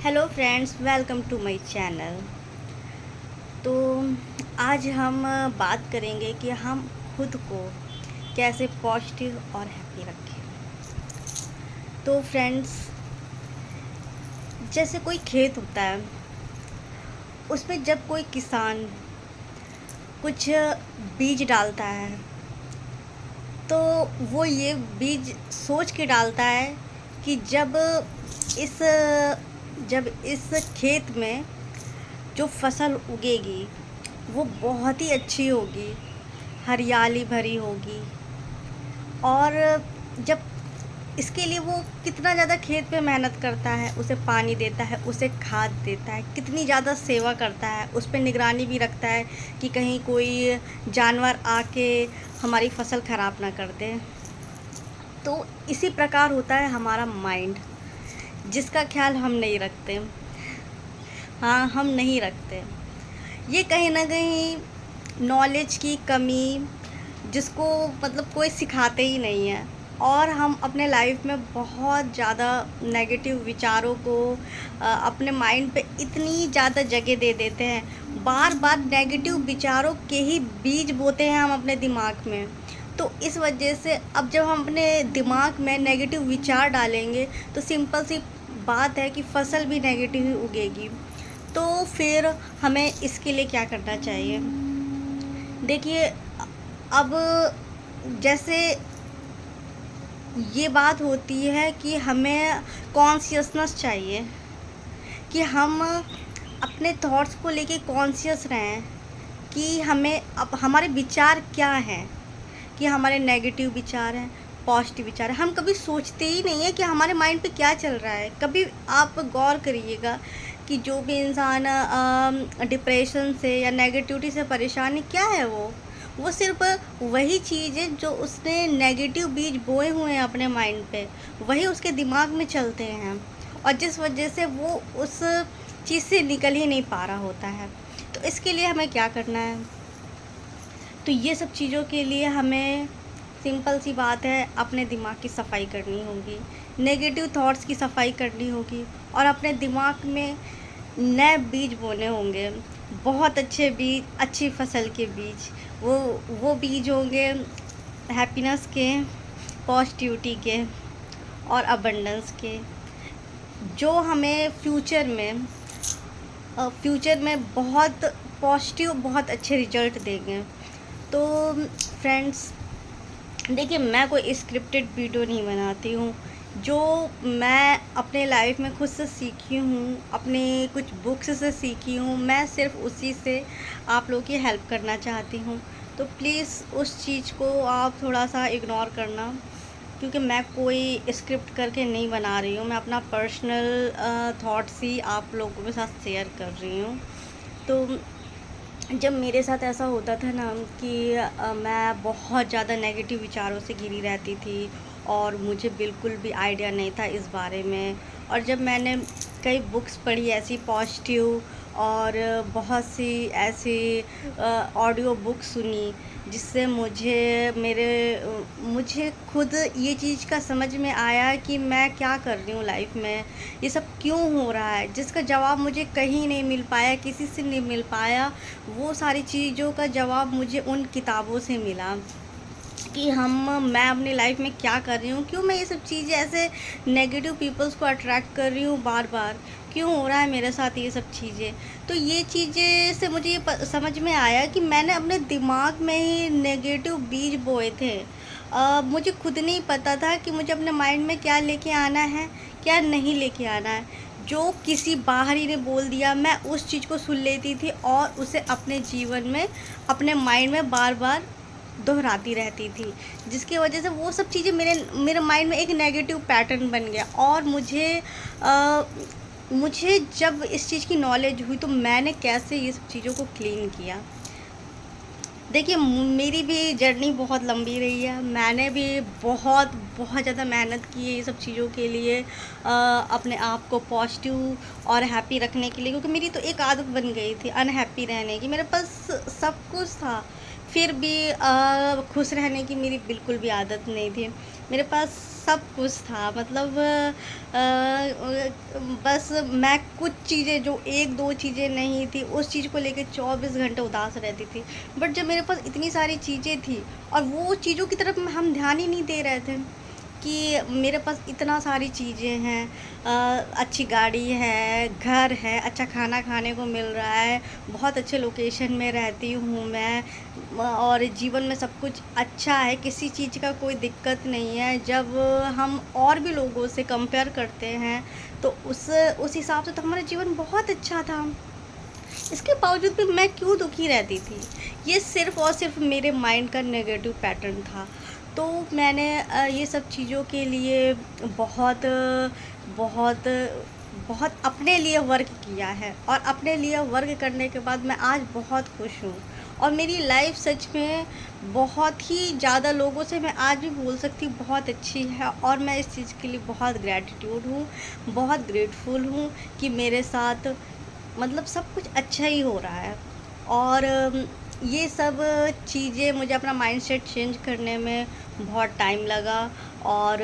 Hello friends, welcome to my channel. तो आज हम बात करेंगे कि हम खुद को कैसे पॉजिटिव और हैप्पी रखें। तो फ्रेंड्स, जैसे कोई खेत होता है, उसमें जब कोई किसान कुछ बीज डालता है तो वो ये बीज सोच के डालता है कि इस जब इस खेत में जो फसल उगेगी वो बहुत ही अच्छी होगी, हरियाली भरी होगी। और जब इसके लिए वो कितना ज़्यादा खेत पे मेहनत करता है, उसे पानी देता है, उसे खाद देता है, कितनी ज़्यादा सेवा करता है, उस पे निगरानी भी रखता है कि कहीं कोई जानवर आके हमारी फसल ख़राब ना कर दे। तो इसी प्रकार होता है हमारा माइंड, जिसका ख्याल हम नहीं रखते। हाँ, हम नहीं रखते। ये कहीं ना कहीं नॉलेज की कमी, जिसको मतलब कोई सिखाते ही नहीं है। और हम अपने लाइफ में बहुत ज़्यादा नेगेटिव विचारों को अपने माइंड पे इतनी ज़्यादा जगह दे देते हैं, बार बार नेगेटिव विचारों के ही बीज बोते हैं हम अपने दिमाग में। तो इस वजह से अब जब हम अपने दिमाग में नेगेटिव विचार डालेंगे तो सिंपल सी बात है कि फसल भी नेगेटिव ही उगेगी। तो फिर हमें इसके लिए क्या करना चाहिए? देखिए, अब जैसे ये बात होती है कि हमें कॉन्शियसनेस चाहिए कि हम अपने थॉट्स को लेके कॉन्शियस रहें कि हमें अब हमारे विचार क्या हैं, कि हमारे नेगेटिव विचार हैं, पॉजिटिव विचार हैं। हम कभी सोचते ही नहीं है कि हमारे माइंड पे क्या चल रहा है। कभी आप गौर करिएगा कि जो भी इंसान डिप्रेशन से या नेगेटिविटी से परेशान है, क्या है वो सिर्फ वही चीज़ है जो उसने नेगेटिव बीज बोए हुए हैं अपने माइंड पे, वही उसके दिमाग में चलते हैं, और जिस वजह से वो उस चीज़ से निकल ही नहीं पा रहा होता है। तो इसके लिए हमें क्या करना है? तो ये सब चीज़ों के लिए हमें सिंपल सी बात है, अपने दिमाग की सफाई करनी होगी, नेगेटिव थॉट्स की सफाई करनी होगी, और अपने दिमाग में नए बीज बोने होंगे, बहुत अच्छे बीज, अच्छी फसल के बीज। वो बीज होंगे हैप्पीनेस के, पॉजिटिविटी के और अबंडेंस के, जो हमें फ्यूचर में बहुत पॉजिटिव, बहुत अच्छे रिजल्ट देंगे। तो फ्रेंड्स, देखिए, मैं कोई स्क्रिप्टेड वीडियो नहीं बनाती हूँ। जो मैं अपने लाइफ में खुद से सीखी हूँ, अपने कुछ बुक्स से सीखी हूँ, मैं सिर्फ उसी से आप लोगों की हेल्प करना चाहती हूँ। तो प्लीज़ उस चीज़ को आप थोड़ा सा इग्नोर करना, क्योंकि मैं कोई स्क्रिप्ट करके नहीं बना रही हूँ। मैं अपना पर्सनल थॉट्स ही आप लोगों के साथ शेयर कर रही हूँ। तो जब मेरे साथ ऐसा होता था ना कि मैं बहुत ज़्यादा नेगेटिव विचारों से घिरी रहती थी और मुझे बिल्कुल भी आइडिया नहीं था इस बारे में। और जब मैंने कई बुक्स पढ़ी ऐसी पॉजिटिव, और बहुत सी ऐसी ऑडियो बुक्स सुनी, जिससे मुझे खुद ये चीज़ का समझ में आया कि मैं क्या कर रही हूँ लाइफ में, ये सब क्यों हो रहा है, जिसका जवाब मुझे कहीं नहीं मिल पाया, किसी से नहीं मिल पाया। वो सारी चीज़ों का जवाब मुझे उन किताबों से मिला कि मैं अपनी लाइफ में क्या कर रही हूँ, क्यों मैं ये सब चीज़ें ऐसे नेगेटिव पीपल्स को अट्रैक्ट कर रही हूँ बार बार, क्यों हो रहा है मेरे साथ ये सब चीज़ें। तो ये चीज़ें से मुझे समझ में आया कि मैंने अपने दिमाग में ही नेगेटिव बीज बोए थे। मुझे खुद नहीं पता था कि मुझे अपने माइंड में क्या लेके आना है, क्या नहीं लेके आना है। जो किसी बाहरी ने बोल दिया, मैं उस चीज़ को सुन लेती थी और उसे अपने जीवन में, अपने माइंड में बार बार दोहराती रहती थी, जिसकी वजह से वो सब चीज़ें मेरे माइंड में एक नेगेटिव पैटर्न बन गया। और मुझे जब इस चीज़ की नॉलेज हुई तो मैंने कैसे ये सब चीज़ों को क्लीन किया। देखिए, मेरी भी जर्नी बहुत लंबी रही है। मैंने भी बहुत बहुत ज़्यादा मेहनत की है ये सब चीज़ों के लिए, अपने आप को पॉजिटिव और हैप्पी रखने के लिए, क्योंकि मेरी तो एक आदत बन गई थी अनहैप्पी रहने की। मेरे पास सब कुछ था, फिर भी खुश रहने की मेरी बिल्कुल भी आदत नहीं थी। मेरे पास सब कुछ था, मतलब बस मैं कुछ चीज़ें जो 1-2 चीज़ें नहीं थी, उस चीज़ को लेके 24 घंटे उदास रहती थी। बट जब मेरे पास इतनी सारी चीज़ें थी और वो चीज़ों की तरफ हम ध्यान ही नहीं दे रहे थे कि मेरे पास इतना सारी चीज़ें हैं, अच्छी गाड़ी है, घर है, अच्छा खाना खाने को मिल रहा है, बहुत अच्छे लोकेशन में रहती हूँ मैं, और जीवन में सब कुछ अच्छा है, किसी चीज़ का कोई दिक्कत नहीं है। जब हम और भी लोगों से कंपेयर करते हैं, तो उस हिसाब से तो हमारा जीवन बहुत अच्छा था। इसके बावजूद भी मैं क्यों दुखी रहती थी? ये सिर्फ़ और सिर्फ़ मेरे माइंड का नेगेटिव पैटर्न था। तो मैंने ये सब चीज़ों के लिए बहुत बहुत बहुत अपने लिए वर्क किया है, और अपने लिए वर्क करने के बाद मैं आज बहुत खुश हूँ। और मेरी लाइफ़ सच में बहुत ही ज़्यादा लोगों से मैं आज भी बोल सकती हूँ बहुत अच्छी है, और मैं इस चीज़ के लिए बहुत ग्रैटिट्यूड हूँ, बहुत ग्रेटफुल हूँ कि मेरे साथ मतलब सब कुछ अच्छा ही हो रहा है। और ये सब चीज़ें मुझे अपना माइंडसेट चेंज करने में बहुत टाइम लगा, और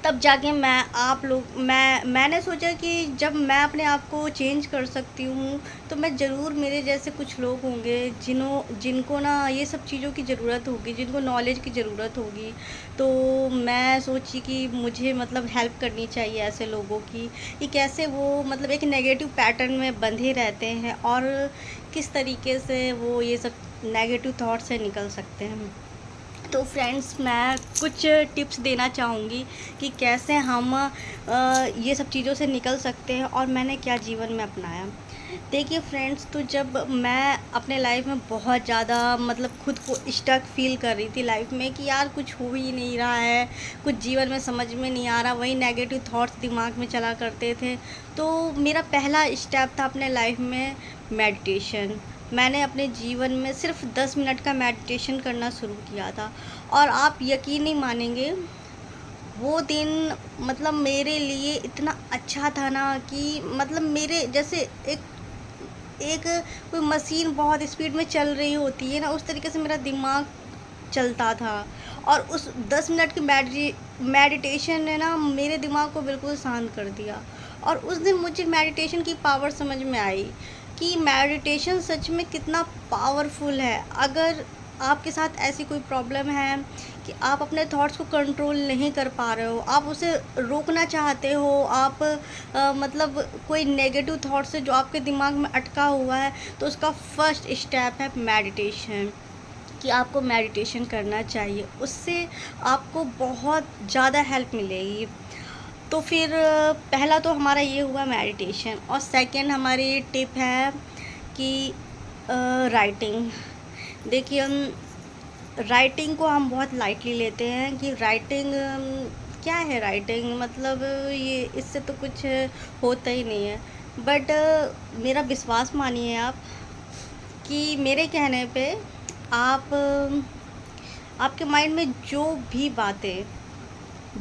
तब जाके मैंने सोचा कि जब मैं अपने आप को चेंज कर सकती हूँ, तो मैं ज़रूर, मेरे जैसे कुछ लोग होंगे जिनको ना ये सब चीज़ों की ज़रूरत होगी, जिनको नॉलेज की ज़रूरत होगी। तो मैं सोची कि मुझे मतलब हेल्प करनी चाहिए ऐसे लोगों की, कि कैसे वो मतलब एक नेगेटिव पैटर्न में बंधे रहते हैं, और किस तरीके से वो ये सब नेगेटिव थॉट से निकल सकते हैं। तो फ्रेंड्स, मैं कुछ टिप्स देना चाहूँगी कि कैसे हम ये सब चीज़ों से निकल सकते हैं, और मैंने क्या जीवन में अपनाया। देखिए फ्रेंड्स, तो जब मैं अपने लाइफ में बहुत ज़्यादा मतलब खुद को स्टक फ़ील कर रही थी लाइफ में, कि यार कुछ हो ही नहीं रहा है, कुछ जीवन में समझ में नहीं आ रहा, वही नेगेटिव थॉट्स दिमाग में चला करते थे। तो मेरा पहला स्टेप था अपने लाइफ में मेडिटेशन। मैंने अपने जीवन में सिर्फ़ 10 मिनट का मेडिटेशन करना शुरू किया था, और आप यकीन नहीं मानेंगे, वो दिन मतलब मेरे लिए इतना अच्छा था ना, कि मतलब मेरे जैसे एक एक कोई मशीन बहुत स्पीड में चल रही होती है ना, उस तरीके से मेरा दिमाग चलता था। और उस 10 मिनट की मेडिटेशन ने ना मेरे दिमाग को बिल्कुल शांत कर दिया। और उस दिन मुझे मेडिटेशन की पावर समझ में आई कि मेडिटेशन सच में कितना पावरफुल है। अगर आपके साथ ऐसी कोई प्रॉब्लम है कि आप अपने थॉट्स को कंट्रोल नहीं कर पा रहे हो, आप उसे रोकना चाहते हो, आप मतलब कोई नेगेटिव थॉट्स है जो आपके दिमाग में अटका हुआ है, तो उसका फर्स्ट स्टेप है मेडिटेशन, कि आपको मेडिटेशन करना चाहिए। उससे आपको बहुत ज़्यादा हेल्प मिलेगी। तो फिर पहला तो हमारा ये हुआ मेडिटेशन, और सेकंड हमारी टिप है कि राइटिंग। देखिए, हम राइटिंग को हम बहुत लाइटली लेते हैं कि राइटिंग क्या है, राइटिंग मतलब ये इससे तो कुछ होता ही नहीं है। बट मेरा विश्वास मानिए आप, कि मेरे कहने पे आप आपके माइंड में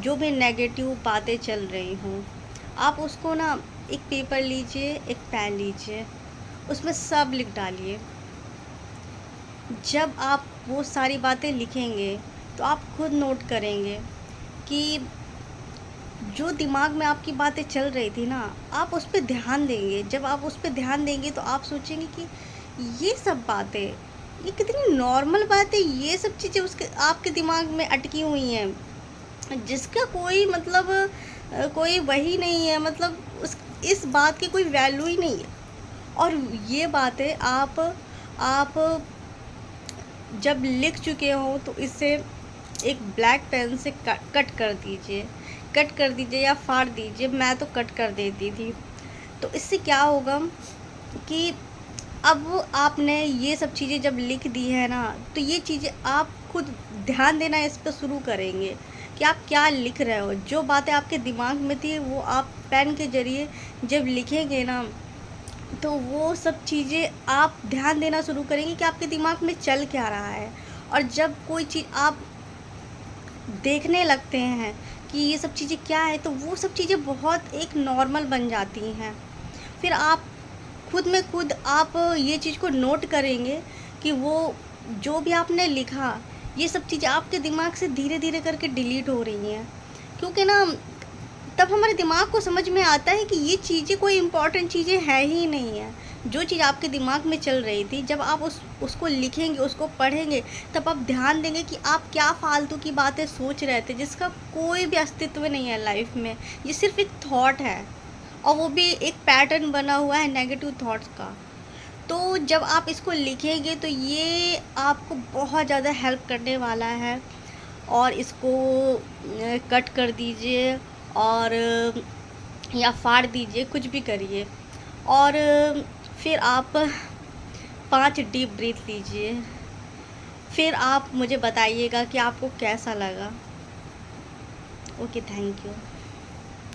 जो भी नेगेटिव बातें चल रही हों, आप उसको ना एक पेपर लीजिए, एक पेन लीजिए, उसमें सब लिख डालिए। जब आप वो सारी बातें लिखेंगे, तो आप खुद नोट करेंगे कि जो दिमाग में आपकी बातें चल रही थी ना, आप उस पे ध्यान देंगे। जब आप उस पे ध्यान देंगे, तो आप सोचेंगे कि ये सब बातें, ये कितनी नॉर्मल बात है, ये सब चीज़ें उसके आपके दिमाग में अटकी हुई हैं, जिसका कोई मतलब कोई वही नहीं है, मतलब उस इस बात की कोई वैल्यू ही नहीं है। और ये बातें आप जब लिख चुके हो, तो इसे एक ब्लैक पेन से कट कर दीजिए, कट कर दीजिए या फाड़ दीजिए। मैं तो कट कर देती थी। तो इससे क्या होगा कि अब आपने ये सब चीज़ें जब लिख दी है ना, तो ये चीज़ें आप खुद ध्यान देना इस पे शुरू करेंगे कि आप क्या लिख रहे हो। जो बातें आपके दिमाग में थी, वो आप पेन के ज़रिए जब लिखेंगे ना, तो वो सब चीज़ें आप ध्यान देना शुरू करेंगे कि आपके दिमाग में चल क्या रहा है। और जब कोई चीज़ आप देखने लगते हैं कि ये सब चीज़ें क्या है, तो वो सब चीज़ें बहुत एक नॉर्मल बन जाती हैं। फिर आप खुद में खुद आप ये चीज़ को नोट करेंगे कि वो जो भी आपने लिखा, ये सब चीज़ें आपके दिमाग से धीरे-धीरे करके डिलीट हो रही हैं। क्योंकि ना तब हमारे दिमाग को समझ में आता है कि ये चीज़ें कोई इम्पोर्टेंट चीज़ें हैं ही नहीं है। जो चीज़ आपके दिमाग में चल रही थी, जब आप उसको लिखेंगे, उसको पढ़ेंगे, तब आप ध्यान देंगे कि आप क्या फ़ालतू की बातें सोच रहे थे, जिसका कोई भी अस्तित्व नहीं है लाइफ़ में। ये सिर्फ़ एक थॉट है और वो भी एक पैटर्न बना हुआ है नेगेटिव थॉट्स का। तो जब आप इसको लिखेंगे तो ये आपको बहुत ज़्यादा हेल्प करने वाला है। और इसको कट कर दीजिए और या फाड़ दीजिए, कुछ भी करिए। और फिर आप 5 डीप ब्रीथ लीजिए। फिर आप मुझे बताइएगा कि आपको कैसा लगा। Okay, thank you.